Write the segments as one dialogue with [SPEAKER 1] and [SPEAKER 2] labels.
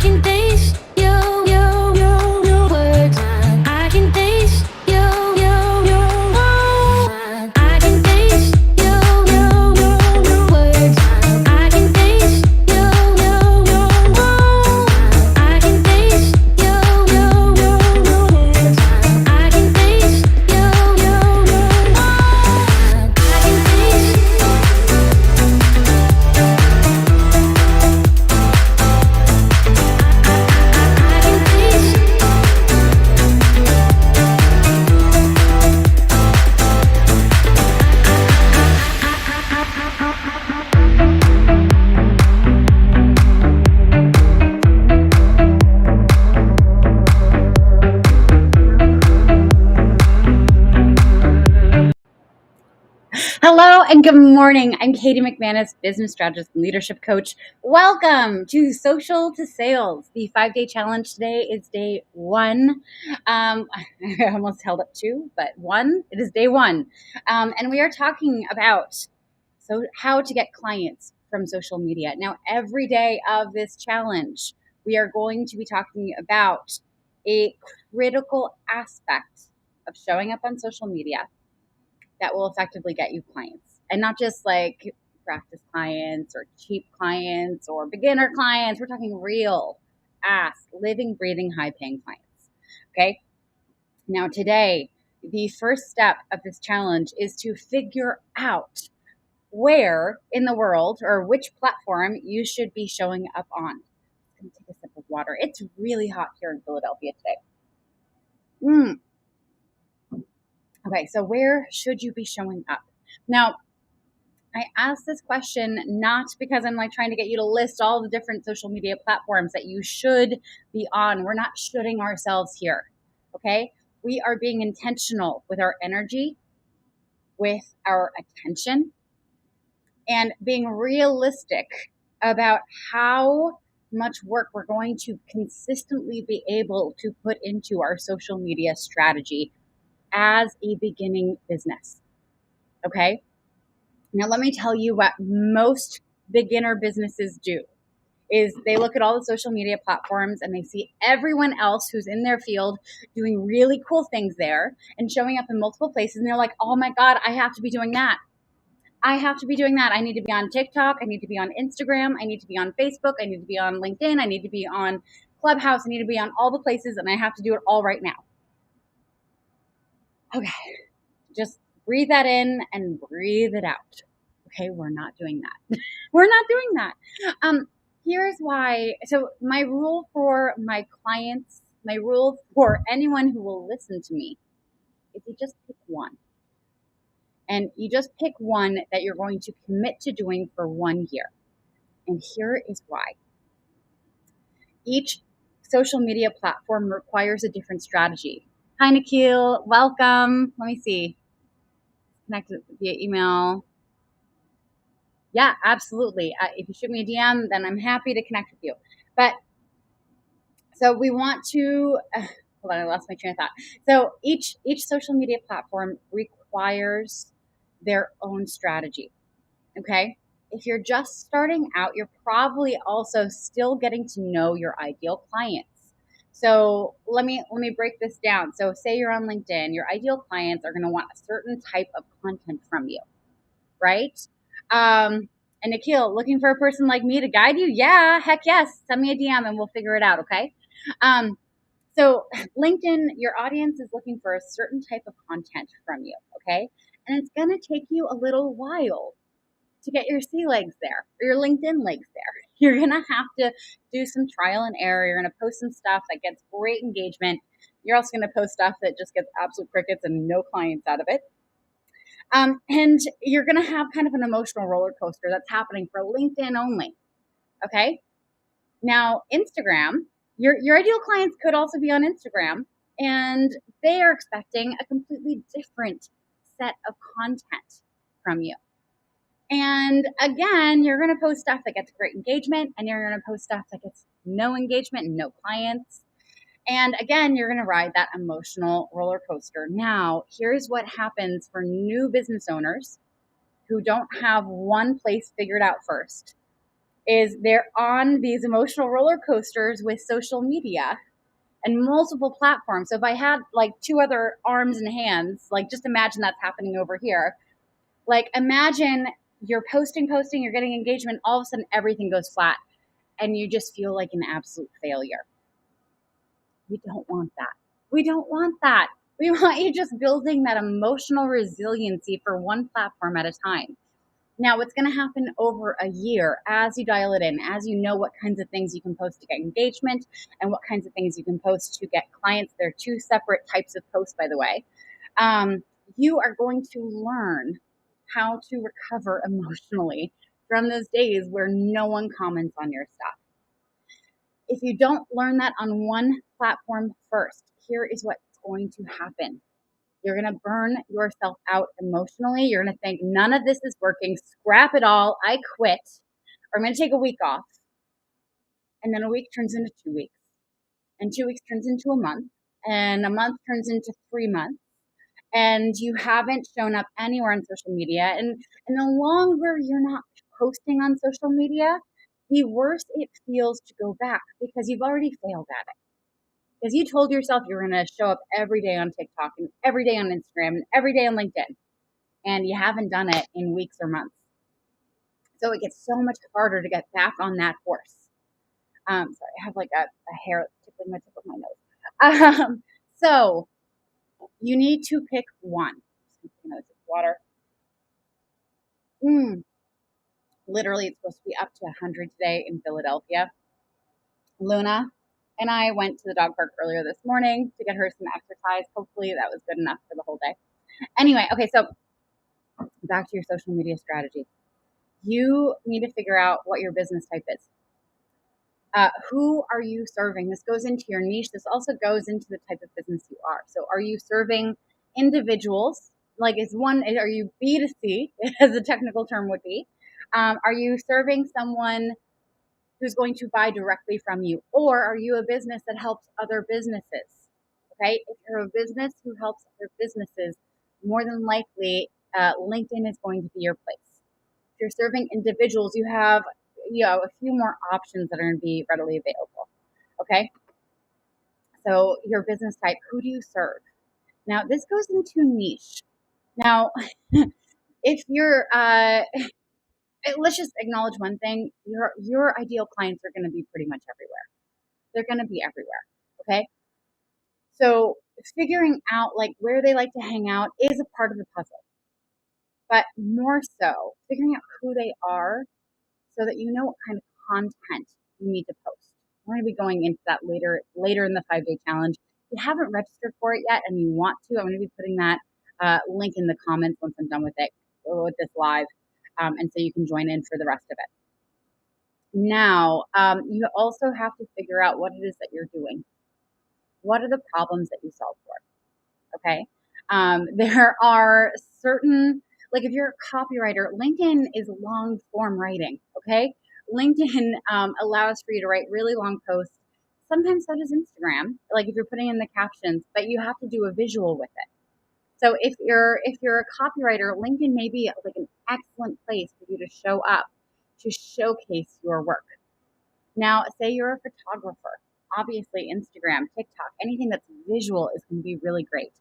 [SPEAKER 1] can taste your words. I can taste your I can taste your words. I can taste your I can taste your words. I can taste your I can taste.
[SPEAKER 2] Hello and good morning. I'm Katie McManus, business strategist and leadership coach. Welcome to Social to Sales. The 5-day challenge today is day one. I almost held up two, but one. It is day one. And we are talking about how to get clients from social media. Now, every day of this challenge, we are going to be talking about a critical aspect of showing up on social media that will effectively get you clients, and not just like practice clients or cheap clients or beginner clients. We're talking real living, breathing, high paying clients. Okay. Now today, the first step of this challenge is to figure out where in the world or which platform you should be showing up on. I'm going to take a sip of water. It's really hot here in Philadelphia today. Okay, so where should you be showing up? Now, I ask this question not because I'm like trying to get you to list all the different social media platforms that you should be on. We're not shooting ourselves here, okay? We are being intentional with our energy, with our attention, and being realistic about how much work we're going to consistently be able to put into our social media strategy as a beginning business, okay? Now, let me tell you what most beginner businesses do is they look at all the social media platforms and they see everyone else who's in their field doing really cool things there and showing up in multiple places. And they're like, oh my God, I have to be doing that. I have to be doing that. I need to be on TikTok. I need to be on Instagram. I need to be on Facebook. I need to be on LinkedIn. I need to be on Clubhouse. I need to be on all the places, and I have to do it all right now. Okay. Just breathe that in and breathe it out. Okay, we're not doing that. We're not doing that. Here's why. So my rule for my clients, my rule for anyone who will listen to me is you just pick one. And you just pick one that you're going to commit to doing for 1 year. And here is why. Each social media platform requires a different strategy. Hi, Nikhil. Welcome. Let me see. Connected via email. Yeah, absolutely. If you shoot me a DM, then I'm happy to connect with you. But so we want to, hold on, I lost my train of thought. So each social media platform requires their own strategy. Okay. If you're just starting out, you're probably also still getting to know your ideal clients. So let me break this down. So say you're on LinkedIn, your ideal clients are going to want a certain type of content from you, right? And Nikhil, looking for a person like me to guide you? Yeah, heck yes. Send me a DM and we'll figure it out, okay? So LinkedIn, your audience is looking for a certain type of content from you, okay? And it's going to take you a little while to get your sea legs there or your LinkedIn legs there. You're going to have to do some trial and error. You're going to post some stuff that gets great engagement. You're also going to post stuff that just gets absolute crickets and no clients out of it. And you're going to have kind of an emotional roller coaster that's happening for LinkedIn only. Okay. Now, Instagram, your ideal clients could also be on Instagram, and they are expecting a completely different set of content from you. And again, you're going to post stuff that gets great engagement, and you're going to post stuff that gets no engagement and no clients. And again, you're going to ride that emotional roller coaster. Now, here's what happens for new business owners who don't have one place figured out first is they're on these emotional roller coasters with social media and multiple platforms. So if I had like two other arms and hands, like just imagine that's happening over here. Like imagine you're posting, you're getting engagement, all of a sudden everything goes flat and you just feel like an absolute failure. We don't want that. We don't want that. We want you just building that emotional resiliency for one platform at a time. Now, what's going to happen over a year as you dial it in, as you know what kinds of things you can post to get engagement and what kinds of things you can post to get clients. They're two separate types of posts, by the way. You are going to learn how to recover emotionally from those days where no one comments on your stuff. If you don't learn that on one platform first, here is what's going to happen. You're going to burn yourself out emotionally. You're going to think, none of this is working. Scrap it all. I quit. Or I'm going to take a week off. And then a week turns into 2 weeks. And 2 weeks turns into a month. And a month turns into 3 months. And you haven't shown up anywhere on social media. And the longer you're not posting on social media, the worse it feels to go back because you've already failed at it. Because you told yourself you were going to show up every day on TikTok and every day on Instagram and every day on LinkedIn. And you haven't done it in weeks or months. So it gets so much harder to get back on that horse. Sorry, I have like a hair that's tickling my tip of my nose. So you need to pick one. Just another sip of water. Literally, it's supposed to be up to 100 today in Philadelphia. Luna and I went to the dog park earlier this morning to get her some exercise. Hopefully that was good enough for the whole day. Anyway, okay, so back to your social media strategy. You need to figure out what your business type is. Who are you serving? This goes into your niche. This also goes into the type of business you are. So are you serving individuals? Like are you B2C, as the technical term would be? Are you serving someone who's going to buy directly from you? Or are you a business that helps other businesses? Okay, if you're a business who helps other businesses, more than likely LinkedIn is going to be your place. If you're serving individuals, you have a few more options that are going to be readily available. Okay, so your business type, who do you serve? Now this goes into niche. Now, if you're let's just acknowledge one thing. Your ideal clients are going to be pretty much everywhere. They're going to be everywhere. Okay. So figuring out like where they like to hang out is a part of the puzzle, but more so figuring out who they are so that you know what kind of content you need to post. We're going to be going into that later in the 5-day challenge. If you haven't registered for it yet and you want to, I'm going to be putting that link in the comments once I'm done with this live. And so you can join in for the rest of it. Now, you also have to figure out what it is that you're doing. What are the problems that you solve for? Okay. There are certain, like if you're a copywriter, LinkedIn is long form writing. Okay. LinkedIn allows for you to write really long posts. Sometimes so does Instagram, like if you're putting in the captions, but you have to do a visual with it. So if you're a copywriter, LinkedIn may be like an excellent place for you to show up, to showcase your work. Now, say you're a photographer, obviously Instagram, TikTok, anything that's visual is going to be really great.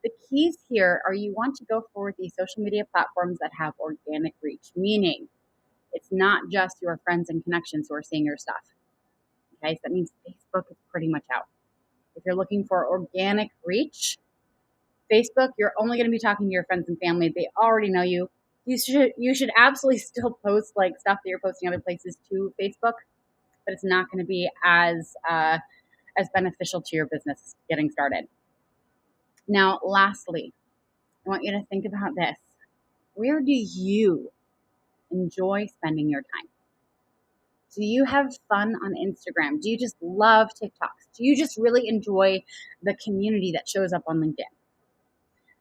[SPEAKER 2] The keys here are you want to go for these social media platforms that have organic reach, meaning it's not just your friends and connections who are seeing your stuff. Okay, so that means Facebook is pretty much out. If you're looking for organic reach, Facebook, you're only going to be talking to your friends and family. They already know you. You should absolutely still post like stuff that you're posting other places to Facebook, but it's not going to be as beneficial to your business getting started. Now, lastly, I want you to think about this. Where do you enjoy spending your time? Do you have fun on Instagram? Do you just love TikToks? Do you just really enjoy the community that shows up on LinkedIn?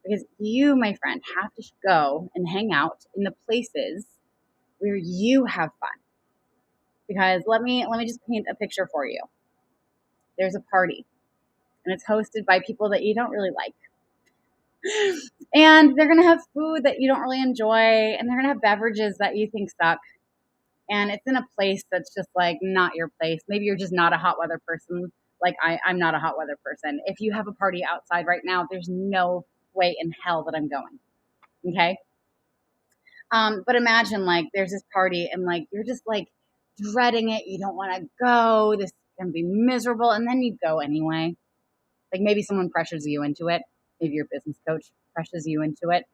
[SPEAKER 2] Because you, my friend, have to go and hang out in the places where you have fun. Because let me just paint a picture for you. There's a party, and it's hosted by people that you don't really like. And they're going to have food that you don't really enjoy, and they're going to have beverages that you think suck. and it's in a place that's just like not your place. Maybe you're just not a hot weather person. Like I'm not a hot weather person. If you have a party outside right now, there's no way in hell that I'm going. Okay. But imagine like there's this party and like you're just like dreading it. You don't want to go. This is gonna be miserable, and then you go anyway. Like maybe someone pressures you into it. Maybe your business coach pressures you into it,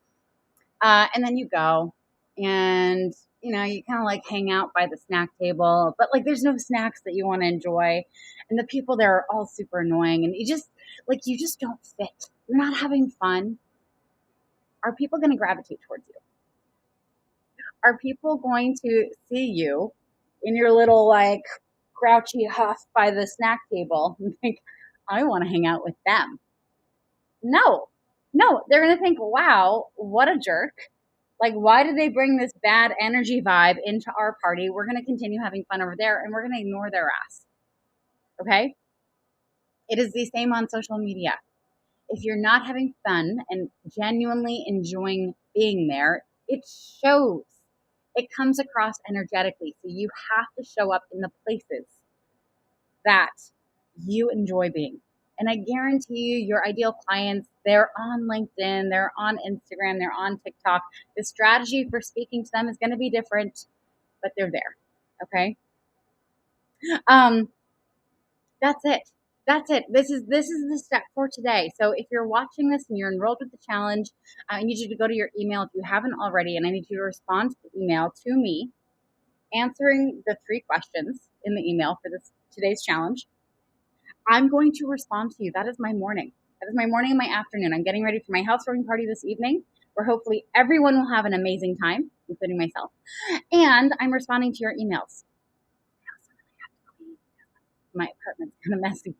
[SPEAKER 2] and then you go, and you kind of like hang out by the snack table, but like there's no snacks that you want to enjoy, and the people there are all super annoying, and you just don't fit. You're not having fun. Are people going to gravitate towards you? Are people going to see you in your little like grouchy huff by the snack table and think, I want to hang out with them? No, no, they're going to think, wow, what a jerk. Like, why did they bring this bad energy vibe into our party? We're going to continue having fun over there and we're going to ignore their ass. Okay? It is the same on social media. If you're not having fun and genuinely enjoying being there, it shows. It comes across energetically. So you have to show up in the places that you enjoy being. And I guarantee you, your ideal clients, they're on LinkedIn, they're on Instagram, they're on TikTok. The strategy for speaking to them is going to be different, but they're there. Okay. That's it. That's it. This is the step for today. So if you're watching this and you're enrolled with the challenge, I need you to go to your email if you haven't already, and I need you to respond to the email to me, answering the 3 questions in the email for today's challenge. I'm going to respond to you. That is my morning. That is my morning and my afternoon. I'm getting ready for my housewarming party this evening, where hopefully everyone will have an amazing time, including myself. And I'm responding to your emails. My apartment's kind of messy,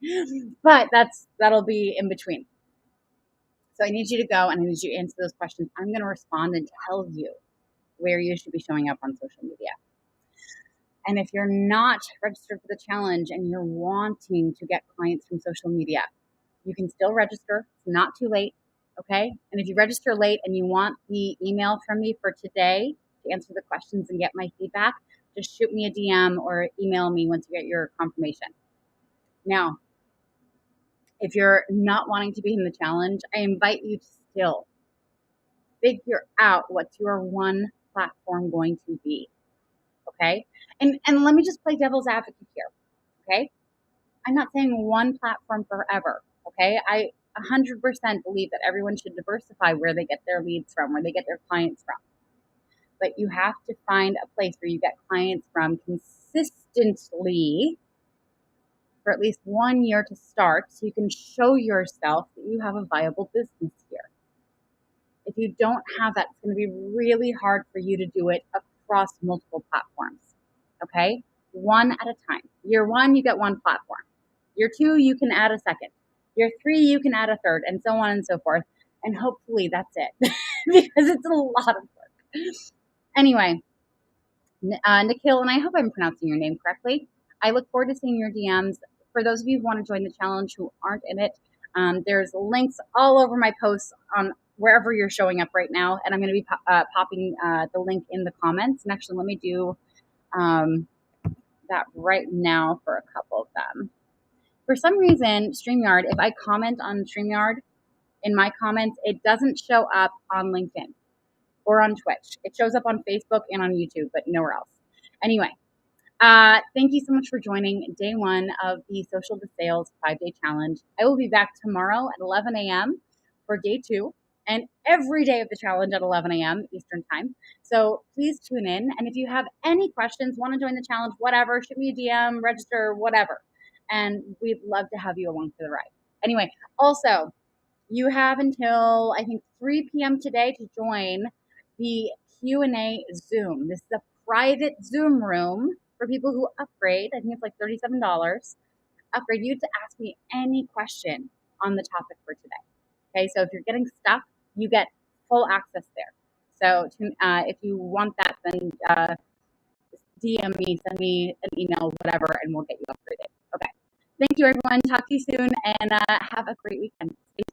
[SPEAKER 2] but that'll be in between. So I need you to go and I need you to answer those questions. I'm going to respond and tell you where you should be showing up on social media. And if you're not registered for the challenge and you're wanting to get clients from social media, you can still register. It's not too late. Okay. And if you register late and you want the email from me for today to answer the questions and get my feedback, just shoot me a DM or email me once you get your confirmation. Now, if you're not wanting to be in the challenge, I invite you to still figure out what's your one platform going to be. Okay? And let me just play devil's advocate here. Okay? I'm not saying one platform forever. Okay? I 100% believe that everyone should diversify where they get their leads from, where they get their clients from. But you have to find a place where you get clients from consistently for at least 1 year to start, so you can show yourself that you have a viable business here. If you don't have that, it's going to be really hard for you to do it across multiple platforms. Okay? One at a time. Year 1, you get 1 platform. Year 2, you can add a second. Year 3, you can add a third, and so on and so forth. And hopefully that's it, because it's a lot of work. Anyway, Nikhil, and I hope I'm pronouncing your name correctly. I look forward to seeing your DMs. For those of you who want to join the challenge who aren't in it, there's links all over my posts on wherever you're showing up right now. And I'm going to be popping the link in the comments. And actually, let me do that right now for a couple of them. For some reason, StreamYard, if I comment on StreamYard in my comments, it doesn't show up on LinkedIn or on Twitch. It shows up on Facebook and on YouTube, but nowhere else. Anyway. Thank you so much for joining day 1 of the Social to Sales 5-day challenge. I will be back tomorrow at 11 a.m. for day 2 and every day of the challenge at 11 a.m. Eastern time. So please tune in. And if you have any questions, want to join the challenge, whatever, shoot me a DM, register, whatever. And we'd love to have you along for the ride. Anyway, also, you have until, I think, 3 p.m. today to join the Q&A Zoom. This is a private Zoom room for people who upgrade. I think it's like $37. Upgrade you to ask me any question on the topic for today. Okay, so if you're getting stuck, you get full access there. So if you want that, then DM me, send me an email, whatever, and we'll get you upgraded. Okay. Thank you, everyone. Talk to you soon, and have a great weekend. Stay